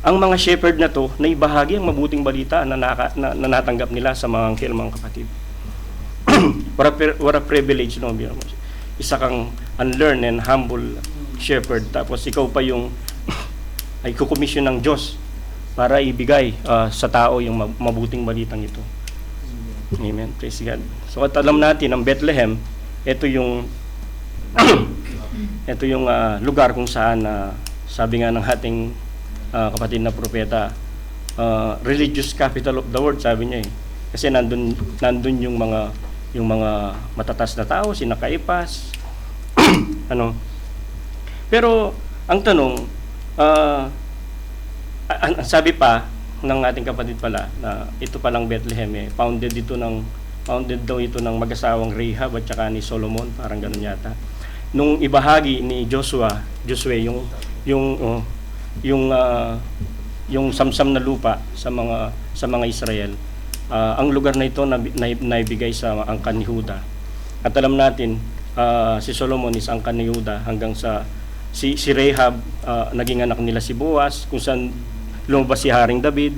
ang mga shepherd na to na ibahagi ang mabuting balita na, na natanggap nila sa mga angkel, mga kapatid. What a privilege, no? Isa kang unlearned and humble shepherd, tapos ikaw pa yung ay kukomisyon ng Diyos para ibigay sa tao yung mabuting balitang ito. Amen. Praise God. So at alam natin, ang Bethlehem, ito yung ito yung lugar kung saan sabi nga ng ating kapatid na propeta, religious capital of the world, sabi niya eh. Kasi nandun yung mga matatas na tao, sina Caiaphas, ano. Pero ang tanong, sabi pa ng ating kapatid pala na ito palang Bethlehem founded daw ito ng mag-asawang Rahab at saka ni Solomon, parang gano'n yata. Nung ibahagi ni Joshua yung samsam na lupa sa mga Israel, ang lugar na ito naibigay sa angkan ni Huda. At alam natin, si Solomon is angkan ni Huda hanggang sa si Rahab, naging anak nila si Boaz, kung saan lumabas si Haring David.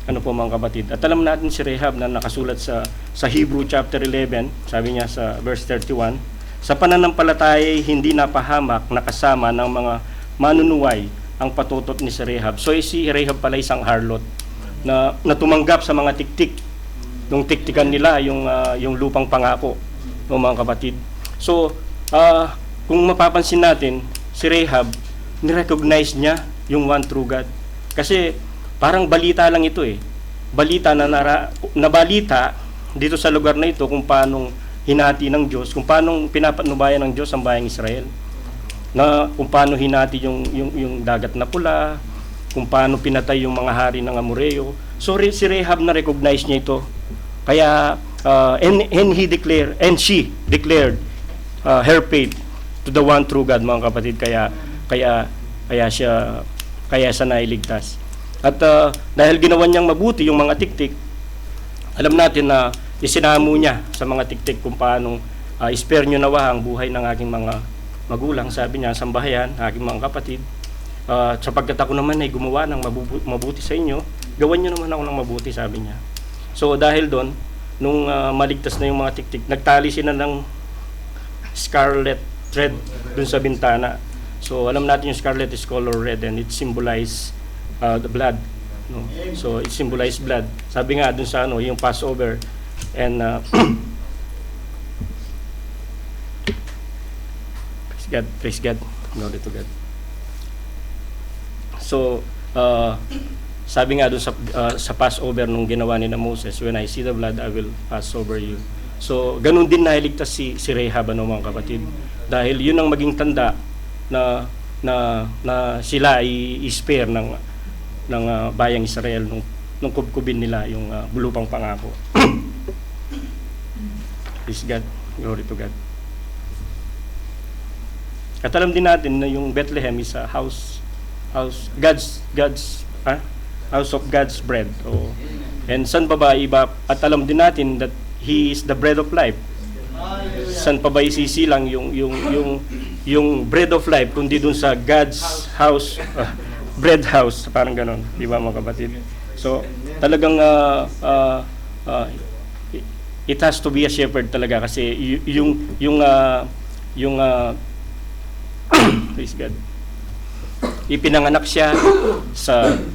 Ano po mga kapatid? At alam natin si Rahab na nakasulat sa Hebrew chapter 11, sabi niya sa verse 31, sa pananampalataya hindi napahamak na kasama ng mga manunuway ang patutot ni si Rahab. So si Rahab pala isang harlot na tumanggap sa mga tiktik nung tiktikan nila yung lupang pangako, no, mga kapatid. So kung mapapansin natin, si Rahab, nirecognize niya yung one true God. Kasi parang balita lang ito eh. Balita na balita dito sa lugar na ito kung paano hinati ng Diyos, kung paano pinapatnubayan ng Diyos ang bayang Israel. Na kung paano hinati yung dagat na pula, kung paano pinatay yung mga hari ng Amoreo. So si Rahab na recognize niya ito. Kaya and she declared her faith to the one true God, mga kapatid. Kaya siya nailigtas. At dahil ginawa niyang mabuti yung mga tiktik, alam natin na isinamo niya sa mga tiktik kung paano spare nyo nawa ang buhay ng aking mga magulang, sabi niya, sambahayan, aking mga kapatid. Sapagkat ako naman ay gumawa ng mabuti sa inyo, gawan nyo naman ako ng mabuti, sabi niya. So dahil doon, nung maligtas na yung mga tiktik, nagtali sila ng scarlet thread dun sa bintana. So alam natin yung scarlet is color red and it symbolize the blood, no? So it symbolize blood. Sabi nga dun sa yung Passover and praise God, glory to God. So sabi nga dun sa Passover nung ginawa ni Moses, when I see the blood I will pass over you. So ganun din nahiligtas si Rahab, mga kapatid, dahil yun ang maging tanda na sila ay spare ng bayang Israel nung kubkubin nila yung lupang pangako. Praise God, glory to God. At alam din natin na yung Bethlehem is a house of God's bread. And san pa ba iba? At alam din natin that He is the bread of life. San pa ba isisilang yung bread of life kundi dun sa God's house, bread house, parang ganon, di ba mga kapatid? So talagang it has to be a shepherd talaga, kasi yung praise God, ipinanganak siya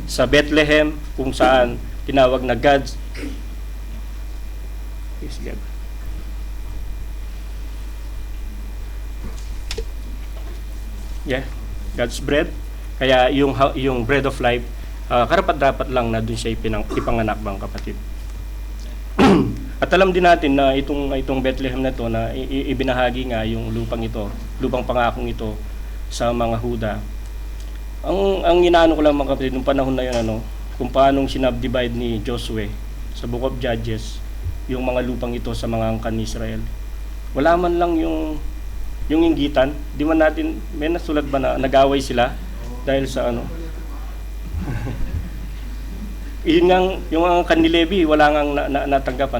sa Bethlehem, kung saan tinawag na God's, praise God, God's bread. Kaya yung bread of life, karapat-dapat lang na doon siya ipanganak, mga kapatid. At alam din natin na itong Bethlehem na to, na ibinahagi nga yung lupang pangakong ito sa mga Huda. Ang inaano ko lang, mga kapatid, nung panahon na yun, kung paanong sinubdivide ni Joshua sa Book of Judges yung mga lupang ito sa mga angkan ni Israel. Wala man lang yung inggitan. Di man natin, may nasulat ba na nag-away sila dahil sa yung angkan ni Levi, wala ngang natanggap,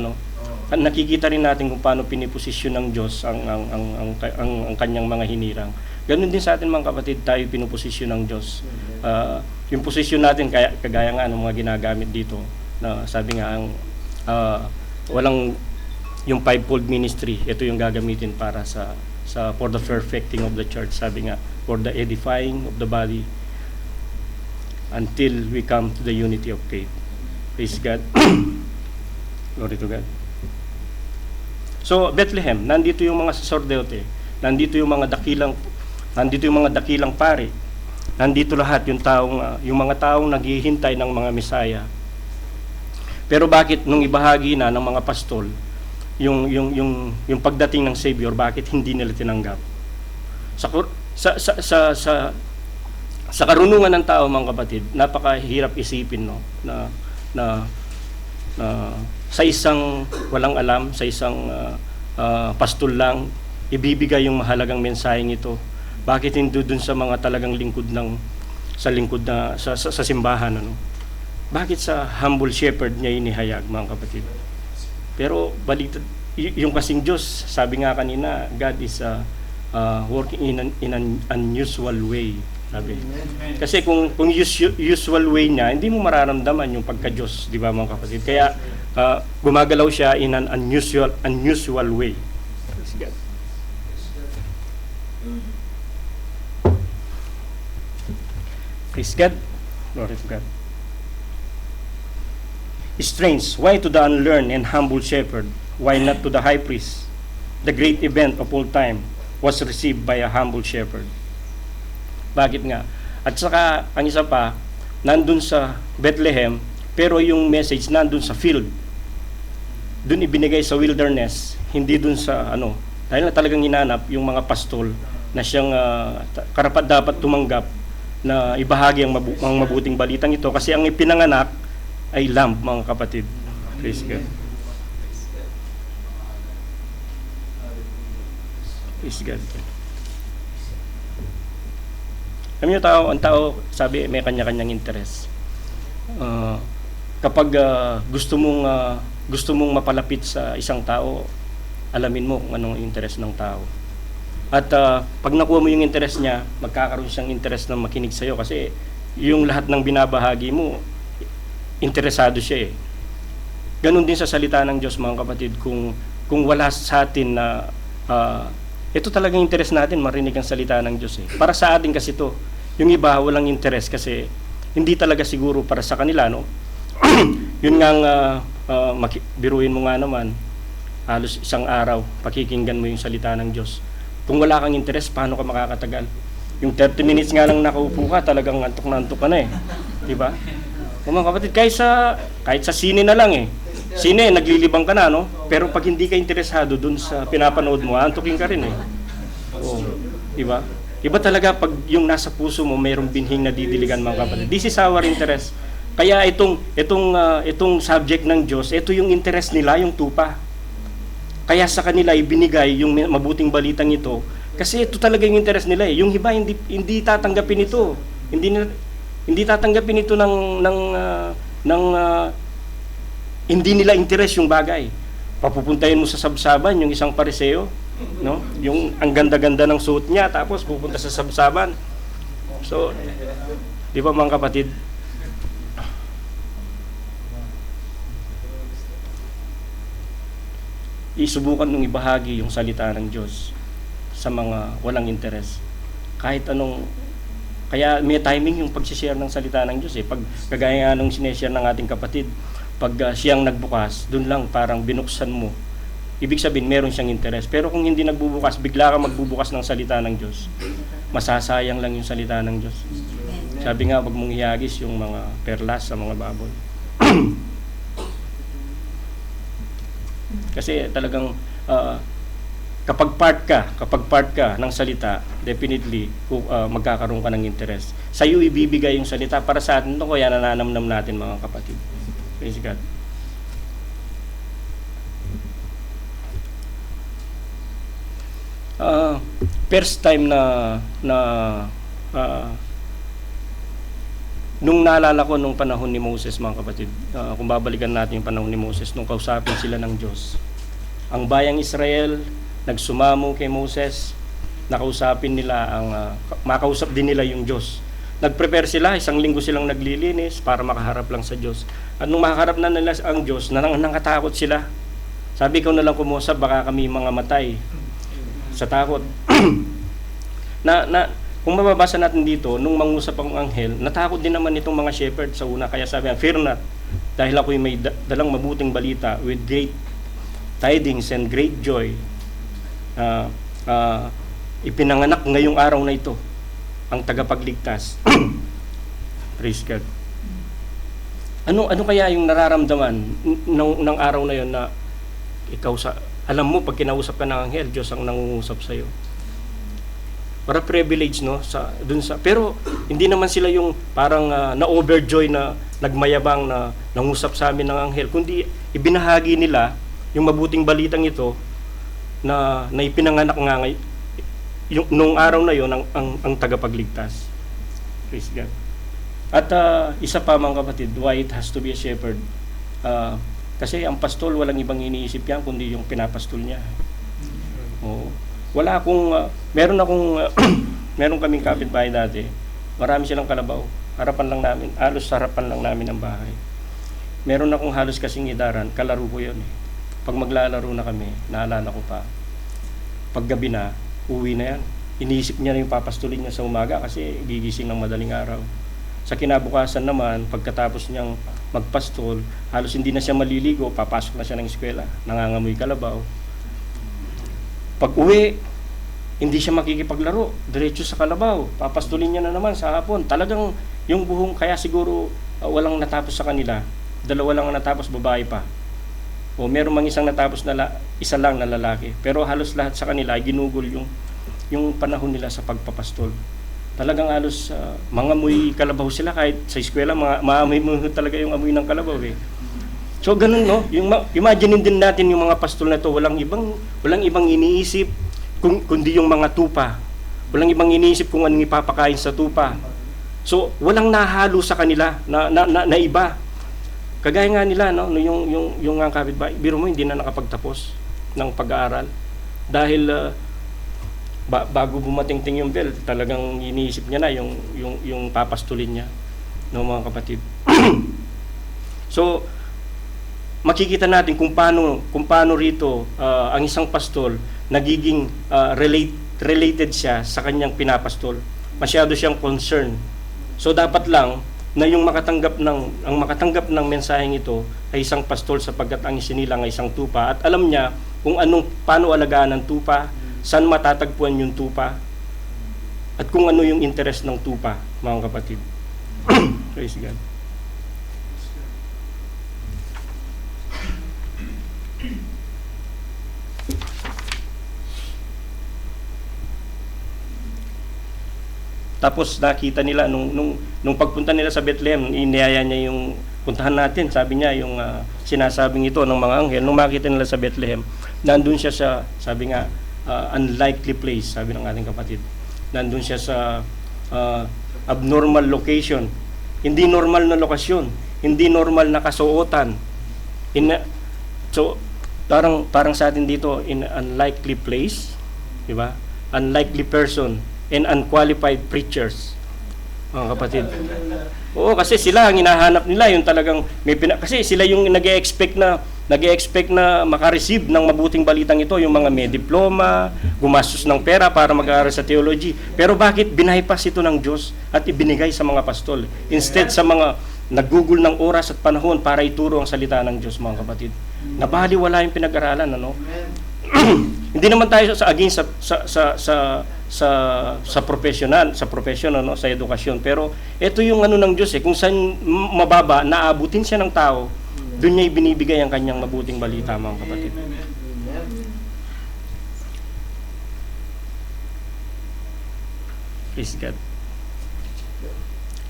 Nakikita rin natin kung paano piniposisyon ng Diyos ang kanyang mga hinirang. Ganun din sa atin mga kapatid, tayo pinuposisyon ng Diyos. Yung posisyon natin, kagaya nga ng mga ginagamit dito, na sabi nga, walang yung fivefold ministry, ito yung gagamitin para for the perfecting of the church. Sabi nga, for the edifying of the body, until we come to the unity of faith. Praise God. Glory to God. So, Bethlehem, nandito yung mga sacerdote, nandito yung mga dakilang pari, nandito lahat yung mga taong naghihintay ng mga Mesaya. Pero bakit nung ibahagi na ng mga pastol yung pagdating ng Savior, bakit hindi nila tinanggap? Sa karunungan ng tao mga kapatid, napakahirap isipin na sa isang walang alam, sa isang pastol lang ibibigay yung mahalagang mensaheng ito. Bakit hindi dun sa mga talagang sa simbahan, ano? Bakit sa humble shepherd niya inihayag, mga kapatid? Pero baliktad, yung kasing Diyos, sabi nga kanina, God is working in an unusual way. Sabi. Kasi kung usual way niya, hindi mo mararamdaman yung pagka-Diyos, di ba mga kapatid? Kaya gumagalaw siya in an unusual way. Praise God. Glory to God. Strange, why to the unlearned and humble shepherd? Why not to the high priest? The great event of all time was received by a humble shepherd. Bakit nga? At saka, ang isa pa, nandun sa Bethlehem, pero yung message nandun sa field. Dun ibinigay sa wilderness, hindi dun sa dahil na talagang hinanap yung mga pastol na siyang karapat dapat tumanggap na ibahagi ang mabuting balitang ito, kasi ang ipinanganak ay lamb, mga kapatid. Praise God. Praise God. Alam niyo, ang tao, sabi, may kanya-kanyang interes. Kapag gusto mong mapalapit sa isang tao, alamin mo kung anong interes ng tao. At pag nakuha mo yung interes niya, magkakaroon siyang interes na makinig sa'yo, kasi yung lahat ng binabahagi mo, interesado siya eh. Ganon din sa salita ng Diyos, mga kapatid, kung wala sa atin na ito talagang interes natin, marinig ang salita ng Diyos eh. Para sa atin kasi to, yung iba walang interes kasi hindi talaga siguro para sa kanila, no? Yun nga biruin mo nga naman, halos isang araw, pakikinggan mo yung salita ng Diyos. Kung wala kang interes, paano ka makakatagal? Yung 30 minutes nga lang nakaupo ka, talagang antok na antok ka na eh. Diba? Mga kapatid, kahit sa sine na lang eh. Sine, naglilibang ka na, no? Pero pag hindi ka interesado dun sa pinapanood mo, antukin ka rin eh. Oo. Diba? Iba talaga pag yung nasa puso mo, mayroong binhing na didiligan, mga kapatid. This is our interest. Kaya itong subject ng Diyos, ito yung interest nila, yung tupa. Kaya sa kanila ibinigay yung mabuting balitang ito, kasi ito talaga yung interest nila eh. Yung iba hindi tatanggapin ito. Hindi tatanggapin ito hindi nila interest yung bagay. Papupuntahin mo sa sabsaban yung isang pariseo, no? Yung ang ganda-ganda ng suot niya, tapos pupunta sa sabsaban. So, di ba mga kapatid? Isubukan nung ibahagi yung salita ng Diyos sa mga walang interes. Kahit anong, kaya may timing yung pag-share ng salita ng Diyos eh. Pag kagaya nga nung sineshare ng ating kapatid, pag siyang nagbukas, dun lang parang binuksan mo. Ibig sabihin, meron siyang interes. Pero kung hindi nagbubukas, bigla ka magbubukas ng salita ng Diyos, masasayang lang yung salita ng Diyos. Sabi nga, wag mong ihagis yung mga perlas sa mga baboy. Kasi talagang kapag part ka ng salita, definitely magkakaroon ka ng interest. Sa iyo ibibigay yung salita, para sa atin ito, kaya nananamnam natin, mga kapatid. Praise God. First time nung naalala ko nung panahon ni Moses, mga kapatid, kung babalikan natin yung panahon ni Moses, nung kausapin sila ng Diyos. Ang bayang Israel, nagsumamo kay Moses, nakausapin nila makausap din nila yung Diyos. Nag-prepare sila, 1 linggo silang naglilinis para makaharap lang sa Diyos. At nung makaharap na nila ang Diyos, nakatakot sila. Sabi ko na lang kumusap, baka kami mga matay sa takot. Kung mababasa natin dito, nung mangusap ang anghel, natakot din naman itong mga shepherd sa una. Kaya sabi niya, fear not, dahil ako'y may dalang mabuting balita with great tidings and great joy. Ipinanganak ngayong araw na ito ang tagapagligtas. Praise God. Ano kaya yung nararamdaman ng araw na yon na ikaw alam mo pag kinausap ka ng anghel, Diyos ang nangungusap sa iyo. Para privilege, no, pero hindi naman sila yung parang na-overjoy na nagmayabang na nangusap sa amin ng anghel, kundi ibinahagi nila yung mabuting balitang ito na ipinanganak nga yung nung araw na yon ang tagapagligtas. Praise God. At isa pa mga kapatid, why it has to be a shepherd. Kasi ang pastol walang ibang iniisip yan kundi yung pinapastol niya. Oo. Wala akong meron kaming kapitbahay dati. Marami silang kalabaw. Halos harapan lang namin ang bahay. Meron akong halos kasing idaran, kalaro ko 'yon. Pag maglalaro na kami, naalala ko pa. Pag gabi na, uwi na yan. Iniisip niya na yung papastulin niya sa umaga kasi gigising ng madaling araw. Sa kinabukasan naman, pagkatapos niyang magpastol, halos hindi na siya maliligo, papasok na siya ng eskwela, nangangamoy kalabaw. Pag uwi, hindi siya makikipaglaro, diretso sa kalabaw, papastulin niya na naman sa hapon. Talagang yung buhong, kaya siguro walang natapos sa kanila, 2 lang ang natapos, babae pa. O meron mang isang natapos isa lang na lalaki. Pero halos lahat sa kanila ginugol yung panahon nila sa pagpapastol. Talagang halos mga amoy kalabaw sila, kahit sa eskwela maamoy mo talaga yung amoy ng kalabaw eh. So ganun, no, imagine din natin yung mga pastol na to, walang ibang iniisip kundi yung mga tupa. Walang ibang iniisip kung anong ipapakain sa tupa. So walang nahalo sa kanila na iba. Kagaya nga nila, no, yung kapitbahay, biro mo hindi na nakapagtapos ng pag-aaral dahil bago bumating-ting yung bell, talagang iniisip niya na yung papastulin niya, no, mga kapatid. So makikita natin kung paano rito ang isang pastol nagiging related siya sa kanyang pinapastol. Masyado siyang concerned. So dapat lang na yung makatanggap ng mensaheng ito ay isang pastol sapagkat ang isinilang ay isang tupa at alam niya kung paano alagaan ng tupa, saan matatagpuan yung tupa, at kung ano yung interest ng tupa, mga kapatid. Praise God. Tapos nakita nila nung pagpunta nila sa Bethlehem, iniyaya niya yung puntahan natin, sabi niya yung sinasabing ito ng mga anghel. Nung makita nila sa Bethlehem, nandun siya sa, sabi nga, unlikely place, sabi ng ating kapatid. Nandun siya sa abnormal location, hindi normal na lokasyon, hindi normal na kasuotan. So parang sa atin dito, in unlikely place, di ba? Unlikely person and unqualified preachers, mga kapatid. Oo, kasi sila ang hinahanap nila, yung talagang kasi sila yung nag-e-expect na maka-receive ng mabuting balitang ito, yung mga may diploma, gumastos ng pera para mag-aaral sa theology. Pero bakit binaypas ito ng Diyos at ibinigay sa mga pastol instead sa mga naggugol ng oras at panahon para ituro ang salita ng Diyos, mga kapatid? Nabaliwala yung pinag-aralan, ano? Hindi naman tayo sa against sa professional, no, sa edukasyon, pero ito yung ng Diyos kung saan mababa naabutin siya ng tao, doon niya ibinibigay ang kanyang mabuting balita, mga kapatid. Praise God.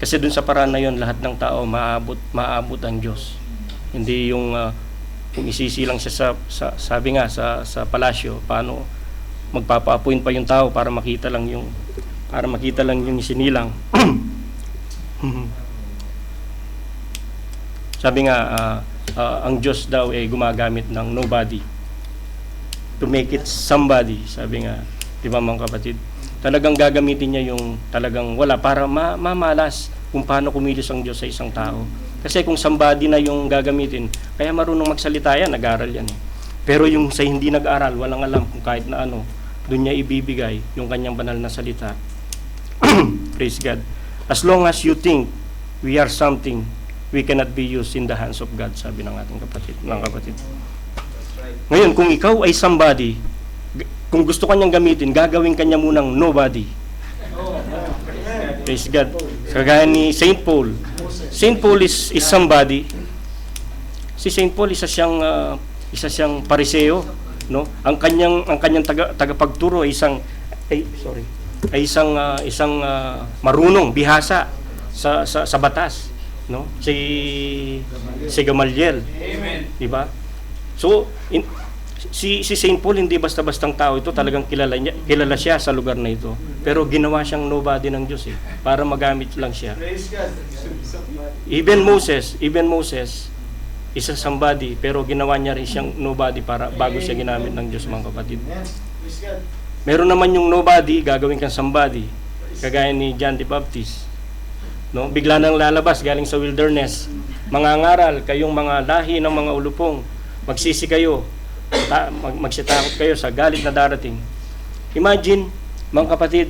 Kasi doon sa paraan na yon, lahat ng tao maabot ang Diyos. Hindi yung kung isisilang siya sabi nga sa palasyo, paano magpapa-appoint pa yung tao para makita lang yung isinilang. Sabi nga ang Diyos daw ay gumagamit ng nobody to make it somebody. Sabi nga Di ba mga kapatid? Talagang gagamitin niya yung talagang wala para mamalas kung paano kumilos ang Diyos sa isang tao. Kasi kung somebody na yung gagamitin, kaya marunong magsalita yan, nag-aral yan eh. Pero yung sa hindi nag-aral, walang alam kung kahit na ano, doon niya ibibigay yung kanyang banal na salita. Praise God. As long as you think we are something, we cannot be used in the hands of God, sabi ng ating kapatid, mga kapatid. Ngayon, kung ikaw ay somebody, kung gusto kanyang gamitin, gagawin kanya munang nobody. Praise God. Kagaya ni Saint Paul. Saint Paul is somebody. Si Saint Paul isa siyang pariseo, no? Ang kanyang tagapagturo ay isang marunong bihasa sa batas, no? Si Gamaliel. Amen. Di ba? So si Saint Paul hindi basta-bastang tao ito, talagang kilala siya sa lugar na ito. Pero ginawa siyang nobody ng Diyos para magamit lang siya. Even Moses, isa somebody, pero ginawa niya rin siyang nobody para bago siya ginamit ng Diyos, mga kapatid. Meron naman yung nobody, gagawin kang somebody. Kagaya ni John the Baptist. No? Bigla nang lalabas galing sa wilderness. Mangangaral kayong mga lahi ng mga ulupong. Magsisi kayo. Magsitakot kayo sa galit na darating. Imagine, mga kapatid,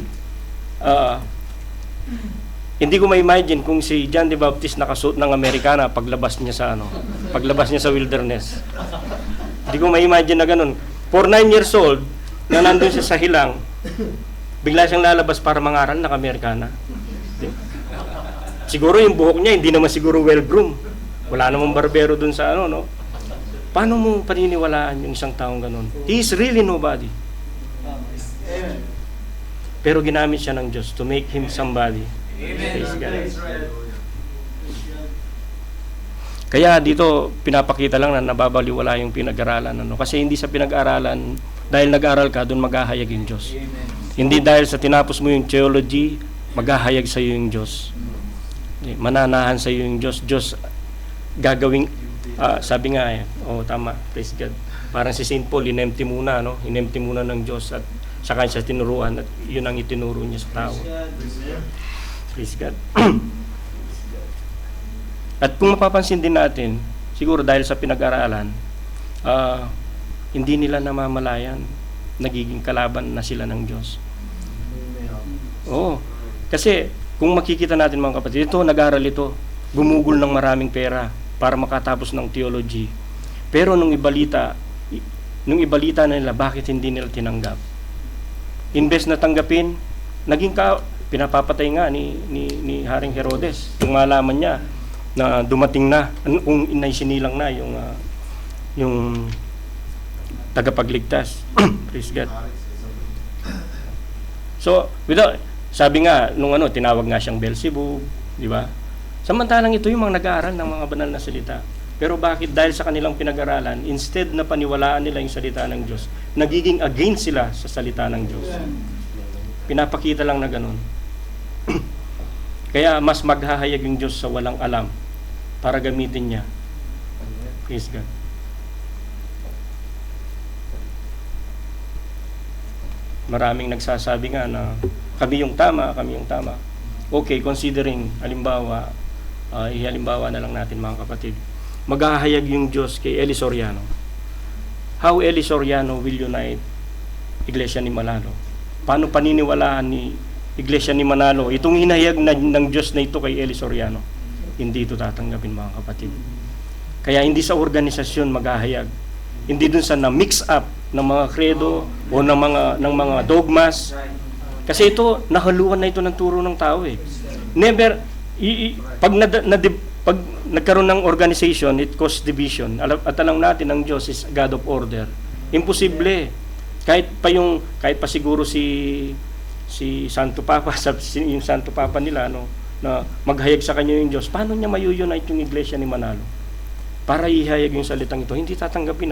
hindi ko ma-imagine kung si John the Baptist nakasuot ng Amerikana paglabas niya sa wilderness. Hindi ko ma-imagine na ganun. For 9 years old, na nandun siya sa hilang, bigla siyang lalabas para mangaral ng Amerikana. Siguro yung buhok niya, hindi naman siguro well-groomed. Wala namang barbero dun sa no? Paano mo paniniwalaan yung isang taong ganun? He is really nobody. Pero ginamit siya ng Diyos to make him somebody. Praise God. Kaya dito pinapakita lang na nababaliwala yung pinag-aralan. Kasi hindi sa pinag-aralan, dahil nag-aral ka, doon maghahayag yung Diyos. Hindi dahil sa tinapos mo yung theology, maghahayag sa iyo yung Diyos. Mananahan sa iyo yung Diyos. Diyos gagawing, sabi nga tama, praise God. Parang si Saint Paul, inempt muna ng Diyos at sa kanya siya tinuruan at yun ang itinuro niya sa tao. Praise God. At kung mapapansin din natin, siguro dahil sa pinag-aralan, hindi nila namamalayan, nagiging kalaban na sila ng Diyos. Oo. Kasi kung makikita natin, mga kapatid, nag-aral ito, gumugol ng maraming pera para makatapos ng theology. Pero nung ibalita na nila, bakit hindi nila tinanggap? Imbes na tanggapin, pinapapatay nga ni Haring Herodes. Yung malaman niya na dumating na, kung inaisinilang na yung tagapagligtas. Praise God. So, sabi nga, tinawag nga siyang Beelzebub, di ba? Samantalang ito yung mga nag-aaral ng mga banal na salita. Pero bakit? Dahil sa kanilang pinag-aralan, instead na paniwalaan nila yung salita ng Diyos, nagiging against sila sa salita ng Diyos. Pinapakita lang na ganun. Kaya mas maghahayag yung Diyos sa walang alam para gamitin niya. Praise God. Maraming nagsasabi nga na kami yung tama. Okay, considering, halimbawa na lang natin, mga kapatid. Maghahayag yung Diyos kay Eli Soriano. How Eli Soriano will unite Iglesia ni Manalo? Paano paniniwalaan ni Iglesia ni Manalo itong hinahayag ng Diyos na ito kay Eli Soriano? Hindi ito tatanggapin, mga kapatid. Kaya hindi sa organisasyon maghahayag. Hindi dun sa na-mix up ng mga credo o ng mga dogmas. Kasi ito, nahaluan na ito ng turo ng tao eh. Never, pag nagkaroon ng organization, it causes division. At alam natin, ang Diyos is God of order. Imposible. Kahit pa siguro si Santo Papa, yung Santo Papa nila, na maghayag sa kanya yung Diyos, paano niya mayunite yung Iglesia ni Manalo? Para ihayag yung salitang ito, hindi tatanggapin.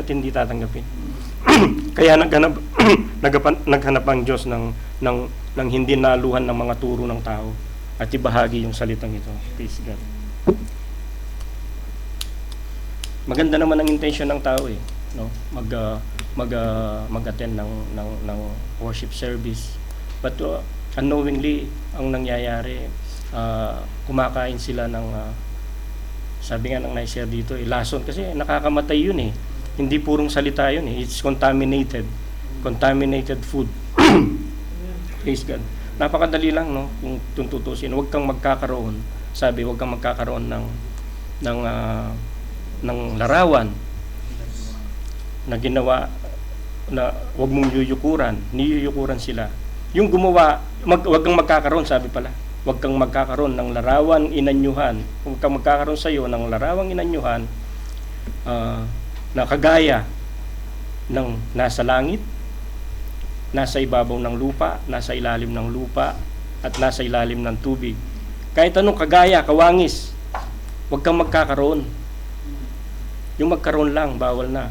Kaya naghanap ang Diyos ng hindi naluhan ng mga turo ng tao at ibahagi yung salitang ito. Praise God. Maganda naman ang intention ng tao eh. no, mag-attend ng worship service. But unknowingly, ang nangyayari, kumakain sila ng sabi nga ng na-share dito, lason, kasi nakakamatay yun eh. Hindi purong salita yun eh. It's contaminated food. Praise God. Napakadali lang, no, kung tuntutusin. Huwag kang magkakaroon, huwag kang magkakaroon ng larawan na ginawa na huwag mong yuyukuran, niyuyukuran sila. Yung gumawa, huwag kang magkakaroon, sabi pala. Huwag kang magkakaroon ng larawang inanyuhan. Huwag kang magkakaroon sa iyo ng larawang inanyuhan na kagaya ng nasa langit, nasa ibabaw ng lupa, nasa ilalim ng lupa, at nasa ilalim ng tubig. Kahit anong kagaya, kawangis, huwag kang magkakaroon. Yung magkaroon lang, bawal na.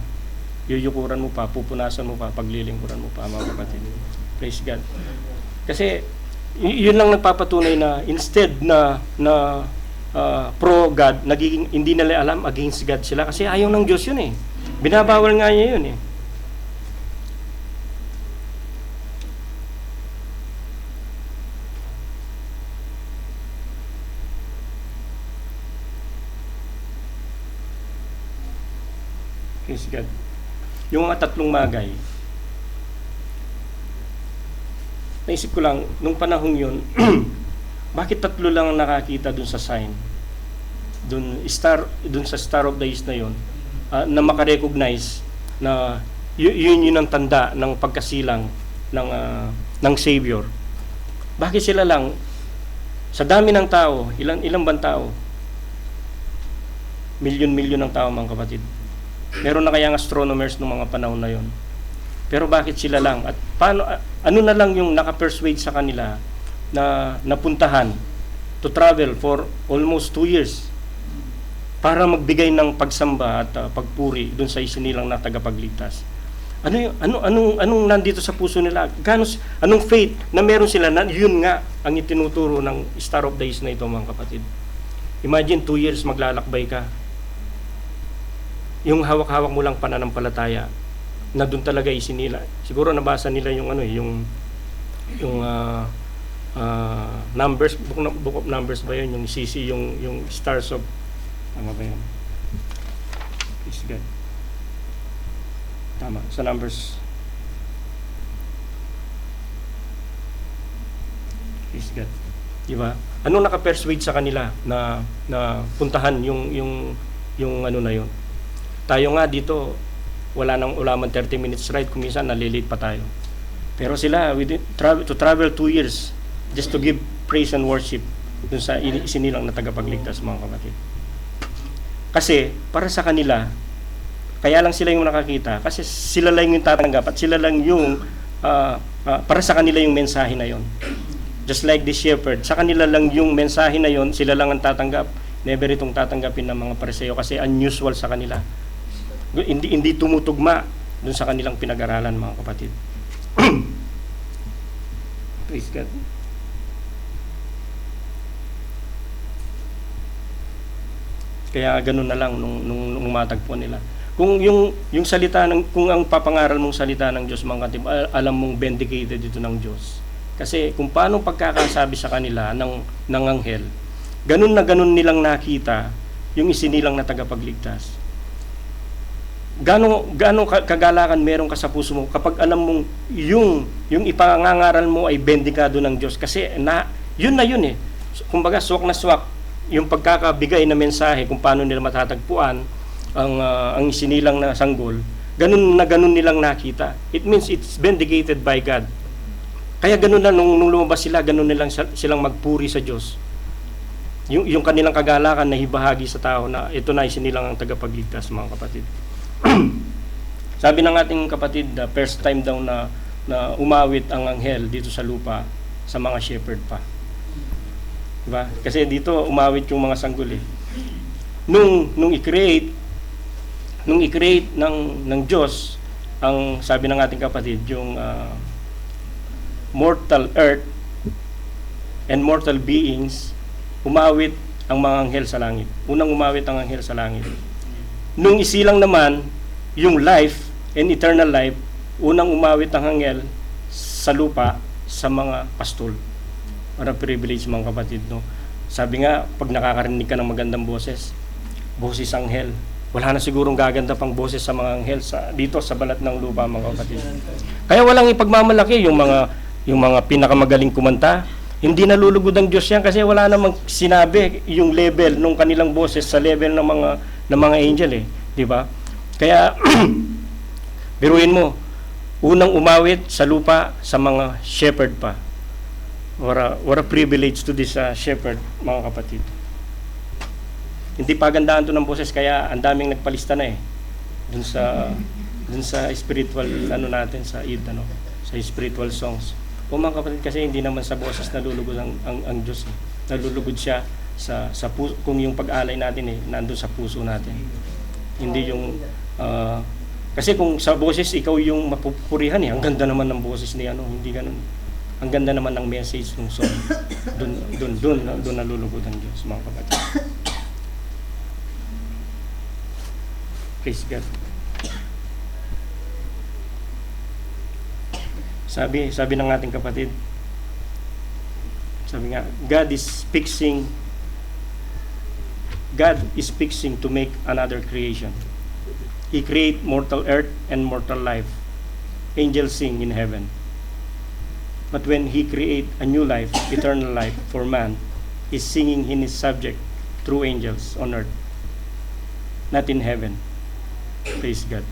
Yuyukuran mo pa, pupunasan mo pa, paglilingkuran mo pa, mga kapatid. Praise God. Kasi yun lang nagpapatunay na instead na pro God, nagiging hindi nila alam against God sila kasi ayaw ng Diyos yun eh. Binabawal nga niya yun eh. Praise God. Yung mga tatlong bagay, naisip ko lang, nung panahong yun, bakit tatlo lang nakakita dun sa sign? Dun sa Star of Days na yun, na makarecognize na yun ang tanda ng pagkasilang ng Savior. Bakit sila lang? Sa dami ng tao, ilang bang tao? Milyon-milyon ng tao, mga kapatid. Meron na kayang astronomers ng mga panahon na yun. Pero bakit sila lang? At paano, ano na lang yung naka-persuade sa kanila na napuntahan to travel for almost 2 years para magbigay ng pagsamba at pagpuri dun sa isinilang na tagapagligtas? Anong nandito sa puso nila? Anong faith na meron sila na yun nga ang itinuturo ng Star of Days na ito, mga kapatid? Imagine 2 years maglalakbay ka. Yung hawak-hawak mo lang pananampalataya na doon talaga isinila. Siguro nabasa nila yung Numbers, book of Numbers ba yun? Yung CC, yung stars of, tama ba yun? Praise God. Tama, sa Numbers. Praise God. Diba? Anong naka-persuade sa kanila na puntahan yung ano na yun? Tayo nga dito, wala man 30 minutes ride, kung minsan nalilate pa tayo. Pero sila, to travel 2 years just to give praise and worship dun sa isinilang na tagapagligtas, mga kapatid. Kasi, para sa kanila, kaya lang sila yung nakakita, kasi sila lang yung tatanggap at sila lang yung, para sa kanila yung mensahe na yon. Just like the shepherd, sa kanila lang yung mensahe na yon, sila lang ang tatanggap. Never itong tatanggapin ng mga Pariseo kasi unusual sa kanila. Hindi tumutugma dun sa kanilang pinag-aralan, mga kapatid. Praise God. Kaya ganun na lang nung matagpuan nila. Kung yung salita kung ang papangaral mong salita ng Diyos, mga kapatid, alam mong vindicated dito ng Diyos. Kasi kung paano pagkakasabi sa kanila ng anghel, ganun na ganun nilang nakita yung isinilang na tagapagligtas. Gano'ng kagalakan meron ka sa puso mo kapag alam mong yung ipangangaral mo ay bendikado ng Diyos, kasi yun eh. Kumbaga swak na swak yung pagkakabigay na mensahe kung paano nila matatagpuan ang isinilang na sanggol. Ganun nilang nakita. It means it's vindicated by God. Kaya ganun na nung lumabas sila, ganun nilang silang magpuri sa Diyos. Yung kanilang kagalakan na ibahagi sa tao na ito na isinilang ang tagapagligtas, mga kapatid. Sabi ng ating kapatid, first time daw na umawit ang anghel dito sa lupa sa mga shepherd pa. Diba? Kasi dito umawit yung mga sanggol eh. Nung i-create ng Diyos ang, sabi ng ating kapatid, yung mortal earth and mortal beings, umawit ang mga anghel sa langit. Unang umawit ang anghel sa langit. Nung isilang naman yung life and eternal life, unang umawit ang anghel sa lupa sa mga pastol. Para privilege mga kapatid, no? Sabi nga, pag nakakarinig ka ng magandang boses anghel, wala na sigurong gaganda pang boses sa mga anghel dito sa balat ng lupa mga kapatid. Kaya walang ipagmamalaki yung mga pinakamagaling kumanta. Hindi nalulugod ang Diyos yan kasi wala namang sinabi yung level ng kanilang boses sa level ng mga angel eh, di ba? Kaya biruin mo, unang umawit sa lupa sa mga shepherd pa. What a privilege to this shepherd, mga kapatid. Hindi pa gandaan to ng boses, kaya ang daming nagpalista na eh. Dun sa spiritual natin sa sa spiritual songs. O mga kapatid, kasi hindi naman sa boses nalulugod ang Diyos. Eh. Nalulugod siya sa puso, kung yung pag-alay natin eh nandoon sa puso natin. Hindi yung kasi kung sa boses ikaw yung mapupurihan eh, ang ganda naman ng boses ni hindi ganoon. Ang ganda naman ng message ng song. Doon nalulugod ang Diyos, mga kapatid. Praise God. Sabi ng ating kapatid, sabi nga, God is fixing to make another creation. He create mortal earth and mortal life. Angels sing in heaven. But when He create a new life, eternal life for man, He's singing in His subject through angels on earth, not in heaven. Praise God.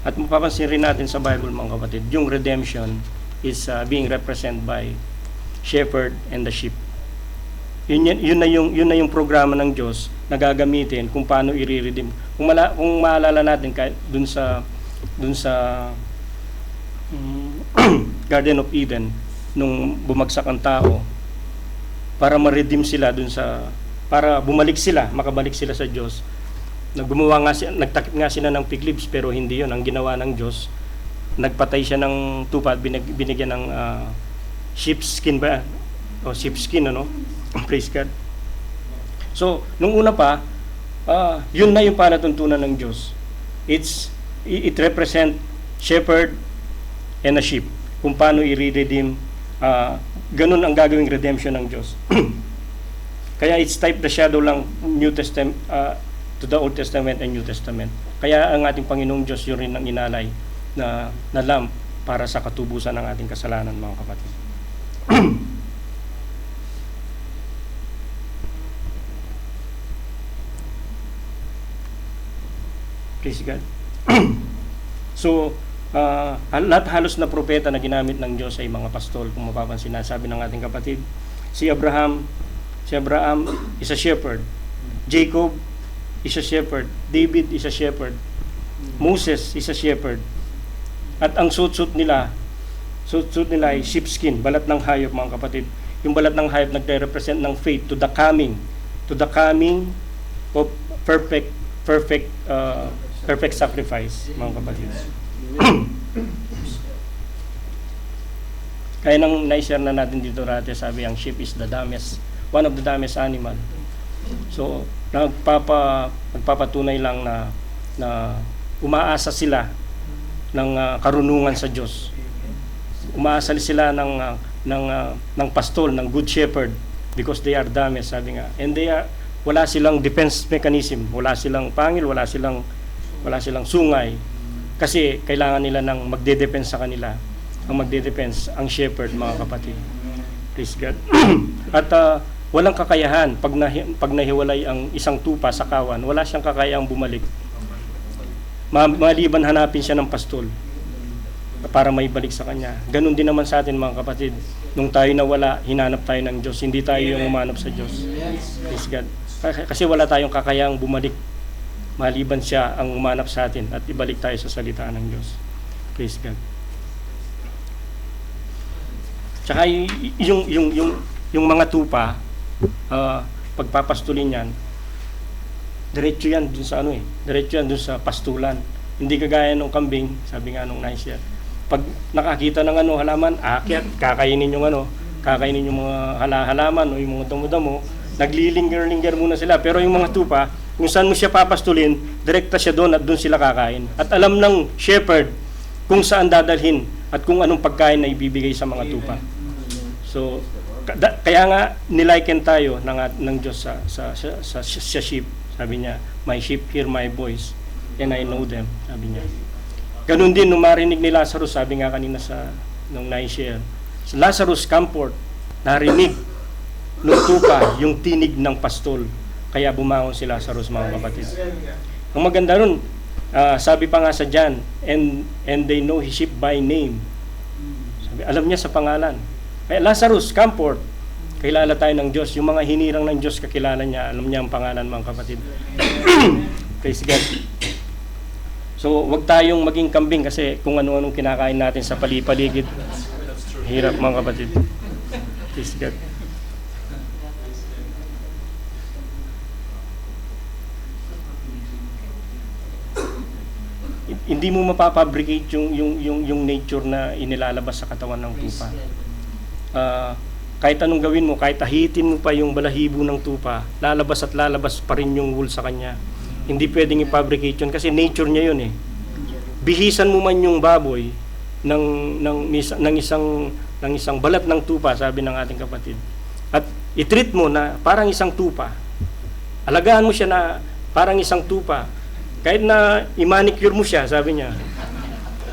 At mapapansin rin natin sa Bible, mga kapatid, yung redemption is being represented by shepherd and the sheep. Yun na yung programa ng Diyos na gagamitin kung paano i-redeem. Kung maalala natin dun sa Garden of Eden, nung bumagsak ang tao, para ma-redeem sila para makabalik sila sa Diyos. Nagtakip nga sila ng fig leaves, pero hindi yun ang ginawa ng Diyos. Nagpatay siya ng tupa at binigyan ng sheepskin ba? O sheepskin, Praise God. So, nung una pa, yun na yung palatuntunan ng Diyos. It represent shepherd and a sheep. Kung paano i-redeem, ganun ang gagawing redemption ng Diyos. Kaya it's type the shadow lang New Testament to the Old Testament and New Testament. Kaya ang ating Panginoong Diyos yun rin ang inalay na lamp para sa katubusan ng ating kasalanan, mga kapatid. Praise God. So, lahat halos na propeta na ginamit ng Diyos ay mga pastol. Kung mapapansin, sabi ng ating kapatid, si Abraham is a shepherd. Jacob is a shepherd. David is a shepherd. Moses is a shepherd. At ang suit nila ay sheepskin, balat ng hayop, mga kapatid. Yung balat ng hayop nagre-represent ng faith to the coming of perfect sacrifice, mga kapatid. Kaya nang na-share na natin dito dati, sabi ang sheep is one of the dumbest animal. So, nagpapatunay lang na umaasa sila ng karunungan sa Diyos. Umaasa sila ng pastol, ng good shepherd, because they are dumbest, sabi nga. And wala silang defense mechanism, wala silang pangil, wala silang sungay, kasi kailangan nila ng magde-defense sa kanila. Ang magde-defense ang shepherd, mga kapatid. Praise God. At walang kakayahan pag nahiwalay ang isang tupa sa kawan, wala siyang kakayahang bumalik. Maliban hanapin siya ng pastol para may balik sa kanya. Ganun din naman sa atin, mga kapatid. Nung tayo nawala, hinanap tayo ng Diyos. Hindi tayo yung umanap sa Diyos. Praise God. Kasi wala tayong kakayahang bumalik. Maliban siya ang umanap sa atin at ibalik tayo sa salita ng Diyos. Praise God. Tsaka yung mga tupa, pagpapastulin yan, diretso yan dun sa pastulan. Hindi kagaya ng kambing, sabi nga nung nice yan. Pag nakakita ng halaman, aakyat, kakainin yung mga halaman o yung mga damo-damo, naglilinger-linger muna sila. Pero yung mga tupa, kung saan mo siya papastulin, direkta siya doon at doon sila kakain. At alam ng shepherd kung saan dadalhin at kung anong pagkain na ibibigay sa mga tupa. So, kaya nga niliken tayo ng Diyos sa sheep. Sabi niya, my sheep hear my voice and I know them. Sabi niya. Ganun din, nung marinig ni Lazarus, sabi nga kanina nung na-share, Lazarus, comfort, narinig nung tupa yung tinig ng pastol. Kaya bumangon si Lazarus, mga kapatid. Ang maganda nun, sabi pa nga sa John, and they know his sheep by name. Sabi, alam niya sa pangalan. Kaya Lazarus, comfort, kilala tayo ng Diyos. Yung mga hinirang ng Diyos, kakilala niya, alam niya ang pangalan, mga kapatid. Praise God. So, wag tayong maging kambing kasi kung ano-anong kinakain natin sa palipaligid. Hirap, mga kapatid. Praise God. Hindi mo mapapabricate yung nature na inilalabas sa katawan ng tupa. Kahit anong gawin mo, kahit ahitin mo pa yung balahibo ng tupa, lalabas at lalabas pa rin yung wool sa kanya. Hindi pwedeng i-fabricate yun kasi nature niya yun eh. Bihisan mo man yung baboy ng isang balat ng tupa, sabi ng ating kapatid. At i-treat mo na parang isang tupa. Alagaan mo siya na parang isang tupa. Kahit na i-manicure mo siya, sabi niya.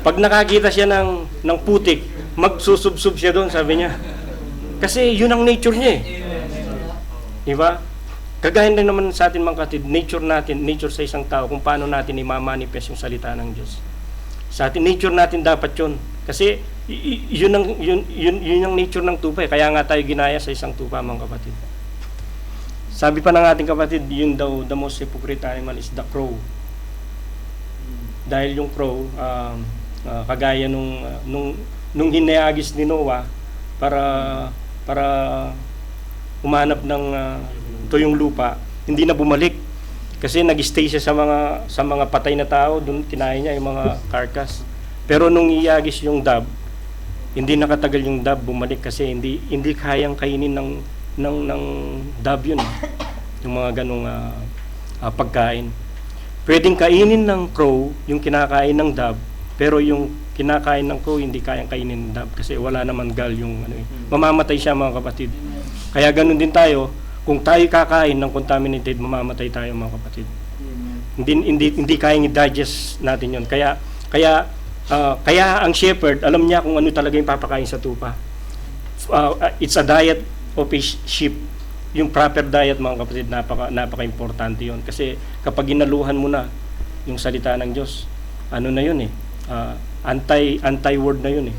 Pag nakakita siya ng putik, magsusubsub siya doon, sabi niya. Kasi yun ang nature niya eh. Diba? Kagaya din naman sa atin mga kapatid, nature sa isang tao, kung paano natin i-manifest yung salita ng Diyos. Sa atin, nature natin dapat yun. Kasi yun ang nature ng tupa eh. Kaya nga tayo ginaya sa isang tupa, mga kapatid. Sabi pa ng ating kapatid, yun daw, the most hypocrite animal is the crow. Dahil yung crow, kagaya nung hinayagis ni Noah para umanap ng tuyong lupa, hindi na bumalik kasi nag-stay siya sa mga patay na tao, doon kinain niya yung mga carcass. Pero nung iagis yung dove, hindi nakatagal yung dove bumalik kasi hindi kayang kainin ng dove yun. Yung mga ganong pagkain. Pwedeng kainin ng crow yung kinakain ng dove, pero yung kinakain ng crow hindi kayang kainin ng dove kasi wala naman gal yung mamamatay siya, mga kapatid. Kaya ganun din tayo, kung tayo kakain ng contaminated, mamamatay tayo, mga kapatid. Hindi kayang i-digest natin yun. Kaya ang shepherd, alam niya kung ano talaga yung papakain sa tupa. It's a diet of a sheep. Yung proper diet, mga kapatid, napaka-importante yun. Kasi kapag ginaluhan mo na yung salita ng Diyos, ano na yun eh, anti-word na yun eh.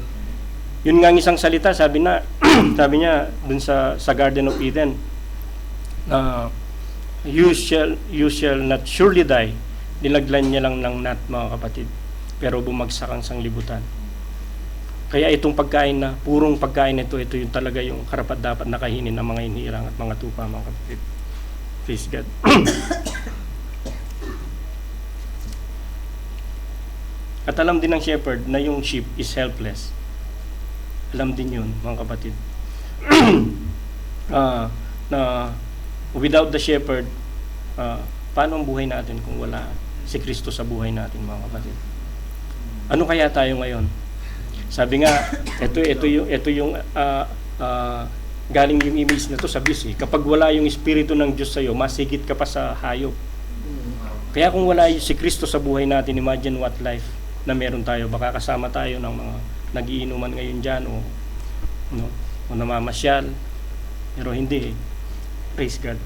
Yun nga ang isang salita, sabi niya dun sa Garden of Eden, you shall not surely die. Nilaglan niya lang ng not, mga kapatid, pero bumagsak ang sanglibutan. Kaya itong pagkain na, purong pagkain ito yung talaga yung karapat-dapat na kainin ng mga inhirang at mga tupa, mga kapatid. Praise God. At alam din ng shepherd na yung sheep is helpless. Alam din yun, mga kapatid. Na without the shepherd, paano ang buhay natin kung wala si Kristo sa buhay natin, mga kapatid? Ano kaya tayo ngayon? Sabi nga, ito yung galing yung image na to sa bis eh. Kapag wala yung Espiritu ng Diyos sa'yo, masigit ka pa sa hayop. Kaya kung wala si Kristo sa buhay natin, imagine what life na meron tayo. Baka kasama tayo ng mga nagiinuman ngayon dyan o namamasyal. Pero hindi eh. Praise God.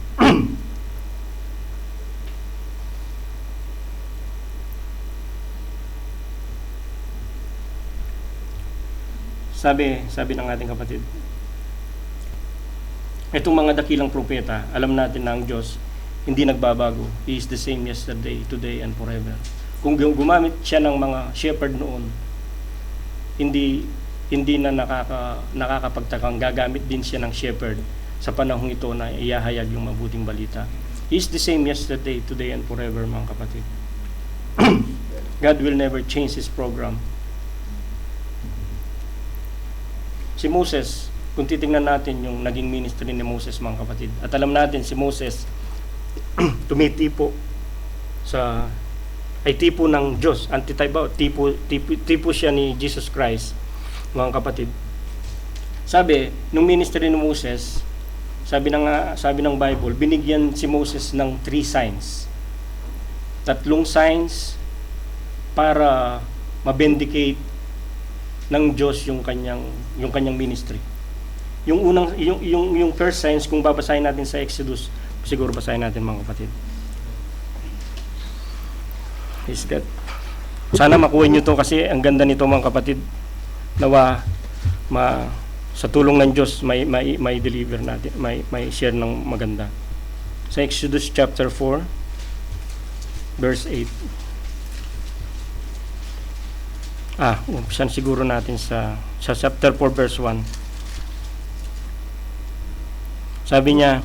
Sabi ng ating kapatid, itong mga dakilang propeta, alam natin na ang Diyos hindi nagbabago. He is the same yesterday, today, and forever. Kung gumamit siya ng mga shepherd noon, hindi na nakakapagtakang gagamit din siya ng shepherd sa panahong ito na iyahayag yung mabuting balita. He is the same yesterday, today, and forever, mga kapatid. God will never change His program. Si Moses, kung titingnan natin yung naging ministry ni Moses, mga kapatid. At alam natin si Moses tumitipo tipo ng Diyos, tipo siya ni Jesus Christ, mga kapatid. Sabi nung ministry ni Moses, sabi ng Bible, binigyan si Moses ng 3 signs. 3 signs para ma-vindicate ng Diyos yung kanyang ministry. Yung first signs, kung babasahin natin sa Exodus, siguro basahin natin, mga kapatid. Is that? Sana makuha nyo to, kasi ang ganda nito, mga kapatid. Nawa sa tulong ng Diyos may deliver natin, may share ng maganda. Sa Exodus chapter 4 verse 8. Umpisan siguro natin sa chapter 4 verse 1. Sabi niya,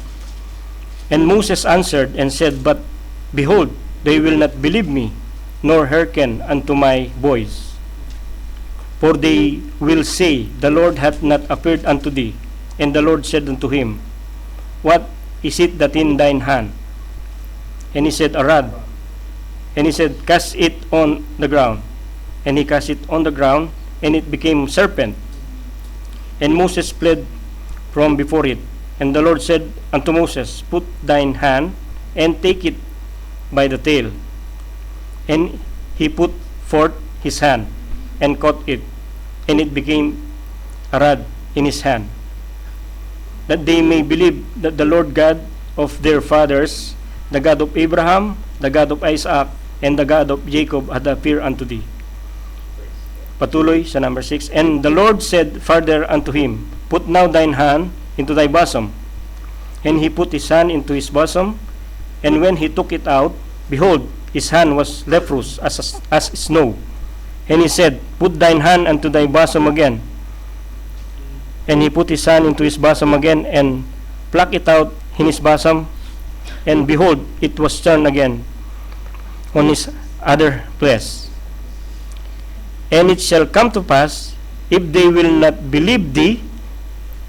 "And Moses answered and said, But behold, they will not believe me, nor hearken unto my voice. For they will say, The Lord hath not appeared unto thee. And the Lord said unto him, What is it that in thine hand? And he said, A rod. And he said, Cast it on the ground. And he cast it on the ground, and it became serpent. And Moses fled from before it. And the Lord said unto Moses, Put thine hand, and take it by the tail. And he put forth his hand, and caught it, and it became a rod in his hand, that they may believe that the Lord God of their fathers, the God of Abraham, the God of Isaac, and the God of Jacob, had appeared unto thee." Patuloy sa number 6. "And the Lord said further unto him, Put now thine hand into thy bosom. And he put his hand into his bosom, and when he took it out, behold, his hand was leprous as snow. And he said, Put thine hand unto thy bosom again. And he put his hand into his bosom again, and plucked it out in his bosom, and behold, it was turned again on his other place. And it shall come to pass, if they will not believe thee,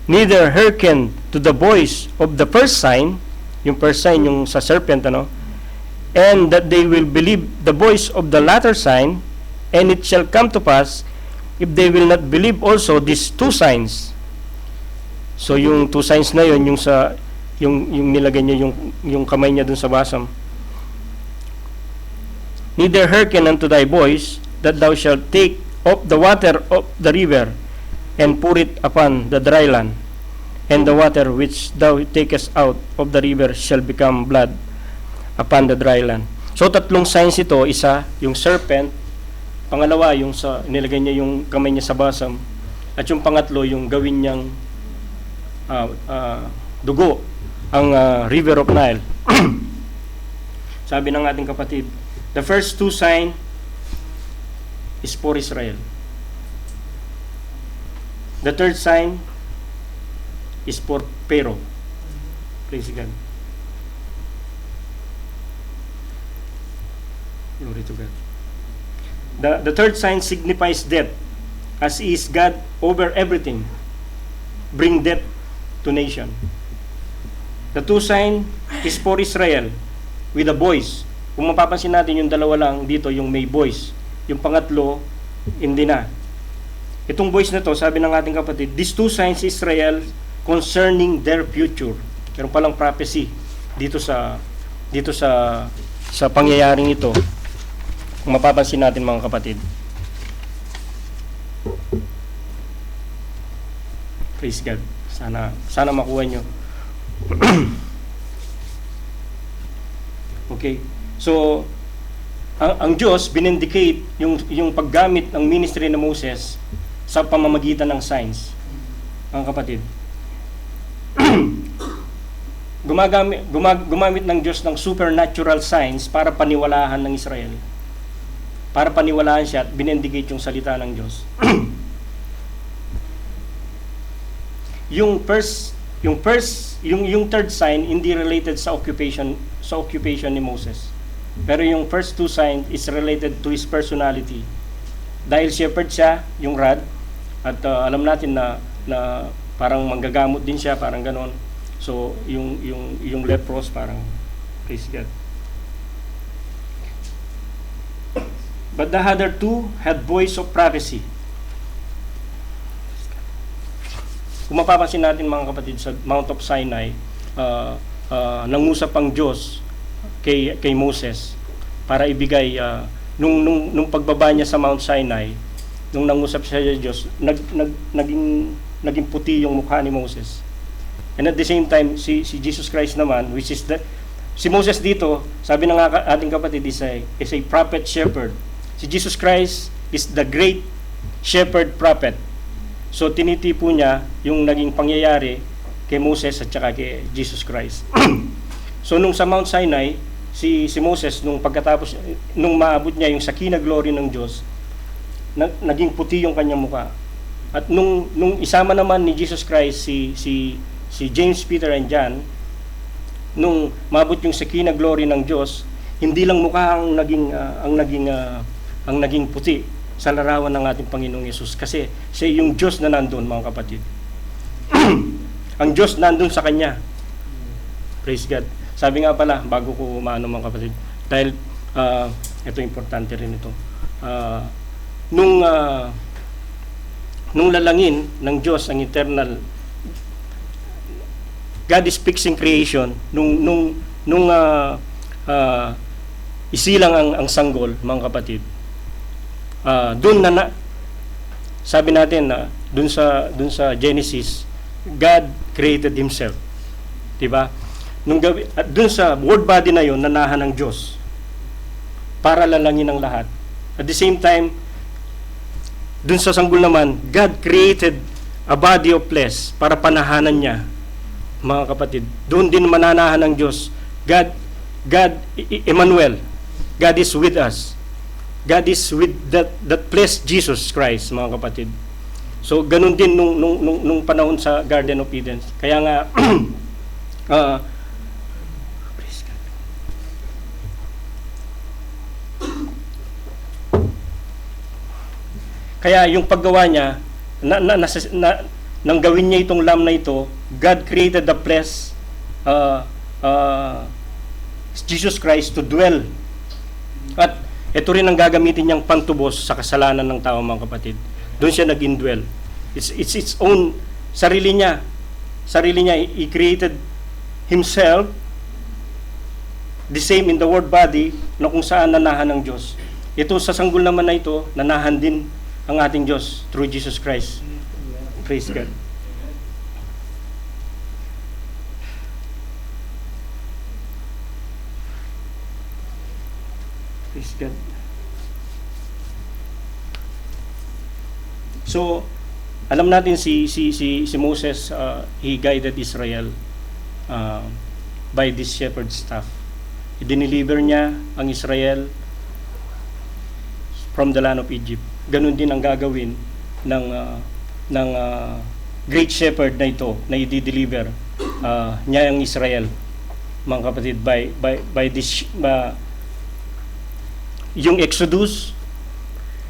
neither hearken to the voice of the first sign," yung first sign, yung sa serpent, "and that they will believe the voice of the latter sign, and it shall come to pass, if they will not believe also these 2 signs." So yung 2 signs na yun, yung nilagay niya yung kamay niya dun sa basam. "Neither hearken unto thy voice, that thou shalt take of the water of the river, and pour it upon the dry land, and the water which thou takest out of the river shall become blood upon the dry land." So 3 signs ito, isa yung serpent, pangalawa yung nilagay niya yung kamay niya sa basam, at yung pangatlo yung gawin niyang dugo ang river of Nile. Sabi ng ating kapatid, the first 2 sign is for Israel. The third sign is for Pharaoh. Praise God. Glory to God. The third sign signifies death, as is God over everything, bring death to nation. The 2 sign is for Israel with a voice. Kung mapapansin natin yung dalawa lang dito, yung may voice. Yung pangatlo, hindi na. Itong voice na to, sabi ng ating kapatid, these 2 signs Israel concerning their future. Meron palang prophecy dito sa pangyayaring ito. Kung mapapansin natin, mga kapatid. Praise God. Sana makuha nyo. Okay. So, ang Diyos binindicate yung paggamit ng ministry ng Moses sa pamamagitan ng signs. Mga kapatid. Gumamit ng Diyos ng supernatural signs para paniwalaan ng Israel. Para paniwalaan siya at binindicate yung salita ng Diyos. yung third sign hindi related sa occupation ni Moses. Pero yung first 2 signs is related to his personality. Dahil shepherd siya, yung rod, at alam natin na parang manggagamot din siya, parang ganon. So, yung leprous, parang, praise God. But the other two had voice of prophecy. Kung mapapansin natin mga kapatid, sa Mount of Sinai, nangusap ang Diyos kay Moses para ibigay, nung pagbaba niya sa Mount Sinai, nung nangusap siya sa Diyos, naging puti yung mukha ni Moses. And at the same time, si Jesus Christ naman, which is si Moses dito, sabi ng ating kapatid, is a prophet shepherd. Si Jesus Christ is the great shepherd prophet. So tinitipo niya yung naging pangyayari kay Moses at saka kay Jesus Christ. So nung sa Mount Sinai, si Moses, nung maabot niya yung Sakina glory ng Diyos, naging puti yung kanyang mukha. At nung isama naman ni Jesus Christ si James, Peter, and John, nung maabot yung Sakina glory ng Diyos, hindi lang mukha ang naging puti sa larawan ng ating Panginoong Yesus, kasi siya yung Diyos na nandun, mga kapatid. Ang Diyos nandun sa kanya. Praise God. Sabi nga pala, bago ko maano mga kapatid, dahil ito importante rin ito. Nung lalangin ng Diyos ang eternal, God is fixing creation, nung isilang ang sanggol, mga kapatid. Doon sabi natin na doon sa Genesis, God created himself. 'Di ba? Doon sa word body na 'yon, nanahan ng Diyos para lalangin ang lahat. At the same time, doon sa sanggol naman, God created a body of flesh para panahanan niya, mga kapatid. Doon din mananahan ng Diyos. God, Emmanuel, God is with us. God is with that flesh, Jesus Christ, mga kapatid. So, ganun din nung panahon sa Garden of Eden. Kaya nga, praise God. Kaya yung paggawa niya, nang gawin niya itong lamb na ito, God created the flesh, Jesus Christ, to dwell. At ito rin ang gagamitin niyang pantubos sa kasalanan ng tao, mga kapatid. Doon siya nag-indwell. It's its own sarili niya. He created himself, the same in the word body, na kung saan nanahan ng Diyos. Ito sa sanggol naman na ito, nanahan din ang ating Diyos through Jesus Christ. Praise God. Praise God. So, alam natin si Moses, he guided Israel by this shepherd staff. I-deliver niya ang Israel from the land of Egypt. Ganun din ang gagawin ng great shepherd na ito, na i-deliver niya ang Israel, mga kapatid, by this yung Exodus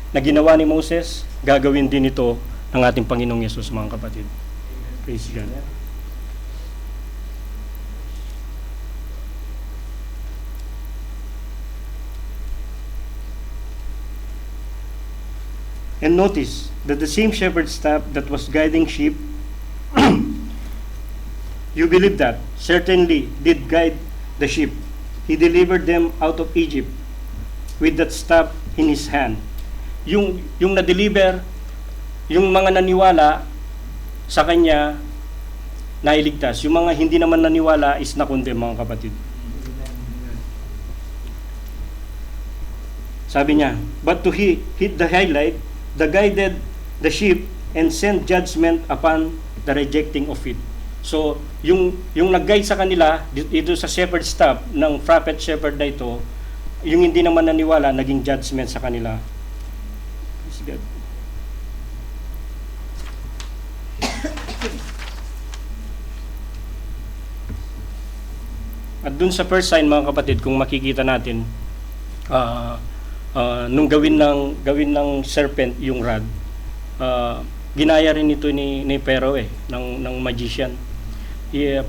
na ginawa ni Moses, gagawin din ito ng ating Panginoong Yesus, mga kapatid. Praise God. And notice that the same shepherd staff that was guiding sheep, you believe that, certainly did guide the sheep. He delivered them out of Egypt with that staff in his hand. Yung na-deliver, yung mga naniwala sa kanya, nailigtas. Yung mga hindi naman naniwala is na-condemn, mga kapatid. Sabi niya, but to hit the highlight, the guided the sheep and sent judgment upon the rejecting of it. So, yung nag-guide sa kanila, dito sa shepherd staff ng prophet shepherd na ito, yung hindi naman naniwala, naging judgment sa kanila. Praise God. At dun sa first sign, mga kapatid, kung makikita natin, nung gawin ng serpent yung rod, ginaya rin ito ni Pero ng magician.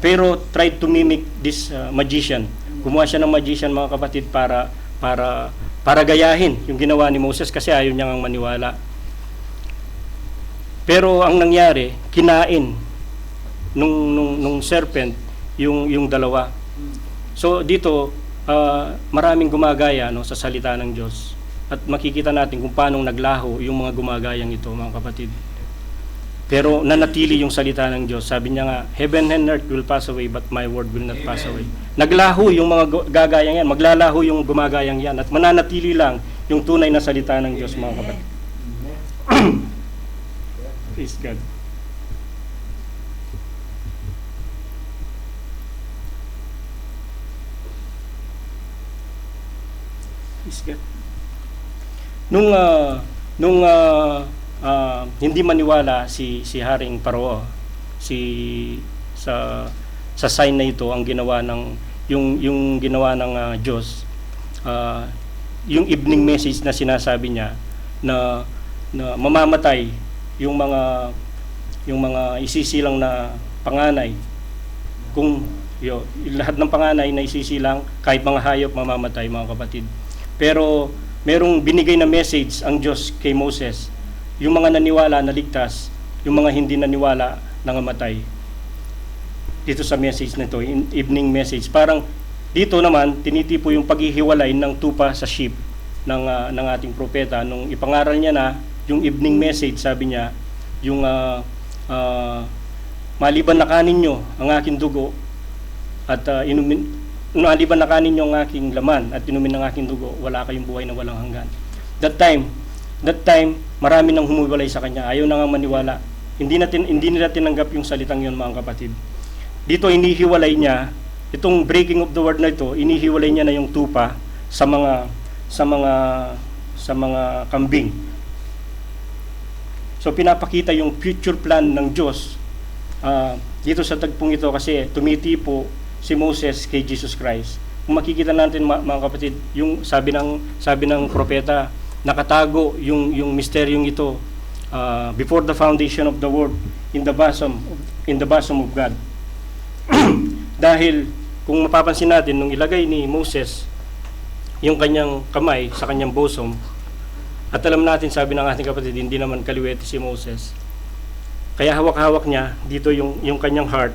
Pero tried to mimic this magician. Gumawa siya ng magician, mga kapatid, para gayahin yung ginawa ni Moses kasi ayaw niya ngang maniwala. Pero ang nangyari, kinain nung serpent yung dalawa. So dito, maraming gumagaya sa salita ng Diyos. At makikita natin kung paano naglaho yung mga gumagayang ito, mga kapatid. Pero nanatili yung salita ng Diyos. Sabi niya nga, heaven and earth will pass away, but my word will not pass away. Naglaho yung mga gagayang yan, maglalaho yung gumagayang yan, at mananatili lang yung tunay na salita ng Diyos, mga kapatid. Praise God. Praise God. Nung hindi maniwala si Haring Paro sa sign na ito, ang ginawa ng yung ginawa ng Diyos, yung evening message na sinasabi niya na mamamatay yung mga isisilang na panganay, kung lahat ng panganay na isisilang, kahit mga hayop mamamatay, mga kapatid. Pero merong binigay na message ang Diyos kay Moses, yung mga naniwala naligtas, yung mga hindi naniwala nangamatay. Dito sa message na ito, evening message, parang dito naman tinitipo yung paghihiwalay ng tupa sa sheep ng ating propeta. Nung ipangaral niya na yung evening message, sabi niya, yung maliban na kanin nyo ang aking dugo at maliban na kanin nyo ang aking laman at inumin ng aking dugo, wala kayong buhay na walang hanggan. That time, marami nang humuwalay sa kanya. Ayaw na nga maniwala. Hindi nila tinanggap yung salitang yun, mga kapatid. Dito inihiwalay niya, itong breaking of the word na ito, inihiwalay niya na yung tupa sa mga kambing. So pinapakita yung future plan ng Diyos dito sa tagpong ito, kasi tumitipo si Moses kay Jesus Christ. Kung makikita natin, mga kapatid, yung sabi ng propeta, nakatago yung misteryong ito before the foundation of the world in the bosom of God. Dahil kung mapapansin natin, nung ilagay ni Moses yung kanyang kamay sa kanyang bosom, at alam natin, sabi ng ating kapatid, hindi naman kaliwete si Moses. Kaya hawak-hawak niya dito yung kanyang heart,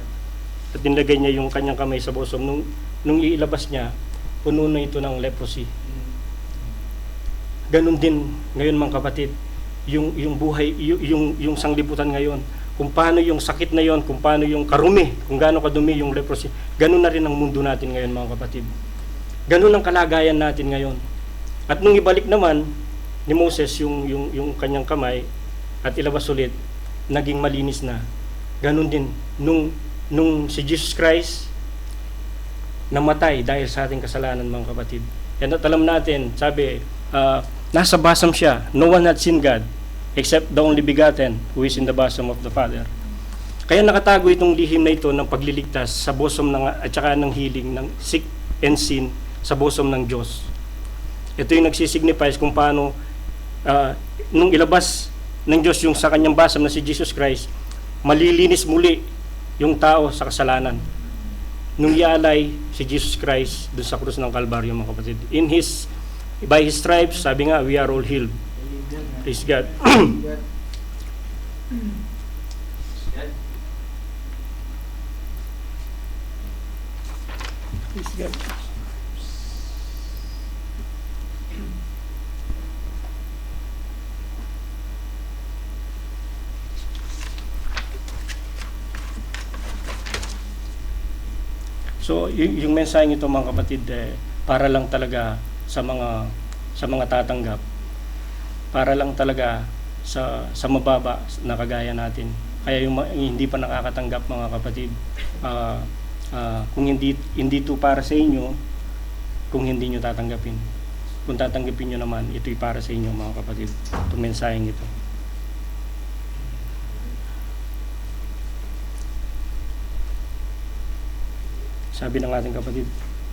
at nilagay niya yung kanyang kamay sa bosom. Nung iilabas niya, puno na ito ng leprosy. Ganun din ngayon, mga kapatid, yung buhay, yung sanglibutan ngayon, kung paano yung sakit na yon, kung paano yung karumi, kung gaano kadumi yung leprosy, ganun na rin ang mundo natin ngayon, mga kapatid. Ganun ang kalagayan natin ngayon. At nung ibalik naman ni Moses yung kanyang kamay at ilabas ulit, naging malinis na. Ganun din nung si Jesus Christ namatay dahil sa ating kasalanan, mga kapatid. Yan at alam natin, sabi, nasa bosom siya. No one had seen God except the only begotten who is in the bosom of the Father. Kaya nakatago itong lihim na ito ng pagliligtas sa bosom at saka ng healing ng sick and sin sa bosom ng Diyos. Ito yung nagsisignifies kung paano nung ilabas ng Diyos yung sa kanyang bosom na si Jesus Christ, malilinis muli yung tao sa kasalanan. Nung ialay si Jesus Christ doon sa krus ng Kalbaryo, mga kapatid. By His stripes, sabi nga, we are all healed. Praise God. Praise God. So, yung mensahe ito, mga kapatid, para lang talaga sa mga tatanggap. Para lang talaga sa mababa na kagaya natin. Kaya yung hindi pa nakakatanggap, mga kapatid, kung hindi ito para sa inyo, kung hindi nyo tatanggapin. Kung tatanggapin nyo naman, ito'y para sa inyo, mga kapatid. Itong mensaheng ito. Sabi ng ating kapatid,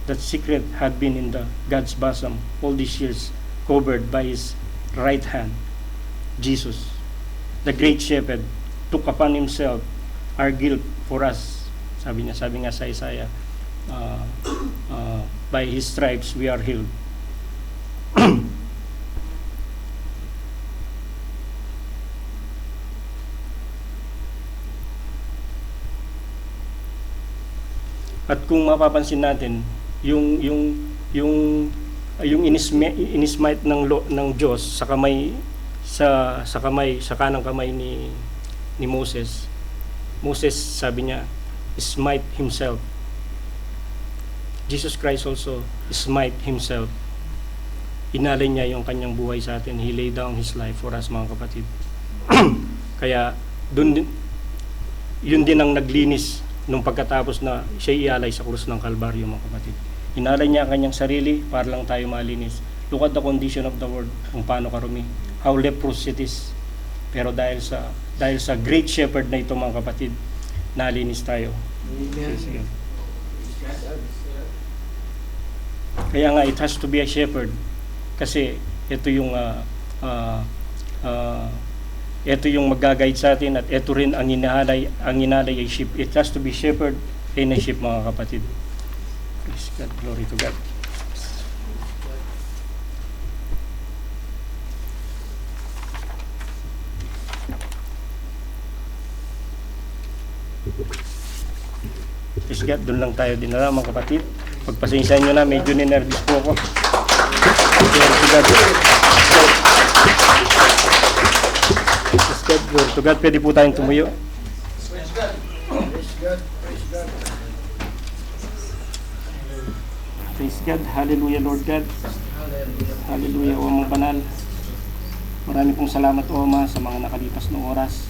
that secret had been in the God's bosom all these years, covered by His right hand, Jesus. the great shepherd, took upon himself our guilt for us. Sabi nga sa Isaiah, by his stripes we are healed. At kung mapapansin natin, yung inismite ng Diyos sa kamay sa kanang kamay ni Moses. Moses, sabi niya, smite himself. Jesus Christ also smite himself. Inalay niya yung kanyang buhay sa atin. He laid down his life for us, mga kapatid. Kaya yun din ang naglinis nung pagkatapos na siya ialay sa krus ng Kalbaryo, mga kapatid. Inalay niya ang kanyang sarili para lang tayo malinis. Look at the condition of the world, kung paano karumi, how leprous it is. Pero dahil sa great shepherd na ito, mga kapatid, nalinis tayo. Amen. Kaya nga, it has to be a shepherd. Kasi ito yung mag-guide sa atin, at ito rin ang inalay ay sheep. It has to be shepherd and a sheep, mga kapatid. Praise God, glory to God. Praise God, doon lang tayo dinala, mga kapatid. Pagpasensya nyo na, medyo ninervous po ako. Glory to God. Praise God, glory to God. Pwede po tayong tumuyo. Praise God. Praise God. Praise God. Praise God. Hallelujah, Lord God. Hallelujah. Hallelujah, O Amang Banal. Marami pong salamat, O Ama, sa mga nakalipas na oras.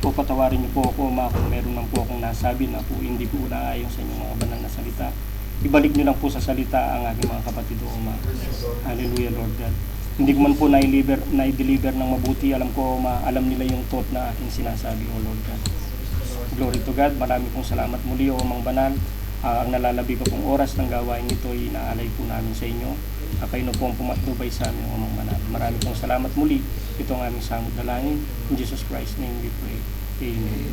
O patawarin niyo po ako, Ama, kung meron lang po akong nasabi na po hindi po naayon sa inyong mga banal na salita. Ibalik niyo lang po sa salita ang aking mga kapatid, O Ama. Hallelujah, Lord God. Hindi ko man po na-deliver ng mabuti. Alam ko, Ama, alam nila yung thought na aking sinasabi, O Lord God. Glory to God. Marami pong salamat muli, O Amang Banal. Ang nalalabi pa pong oras ng gawain nito ay inaalay po namin sa inyo. Kayo na po ang pumatnubay sa amin, O Amang Banal. Marami pong salamat muli. Ito ang aming samot dalangin. In Jesus Christ's name we pray. Amen.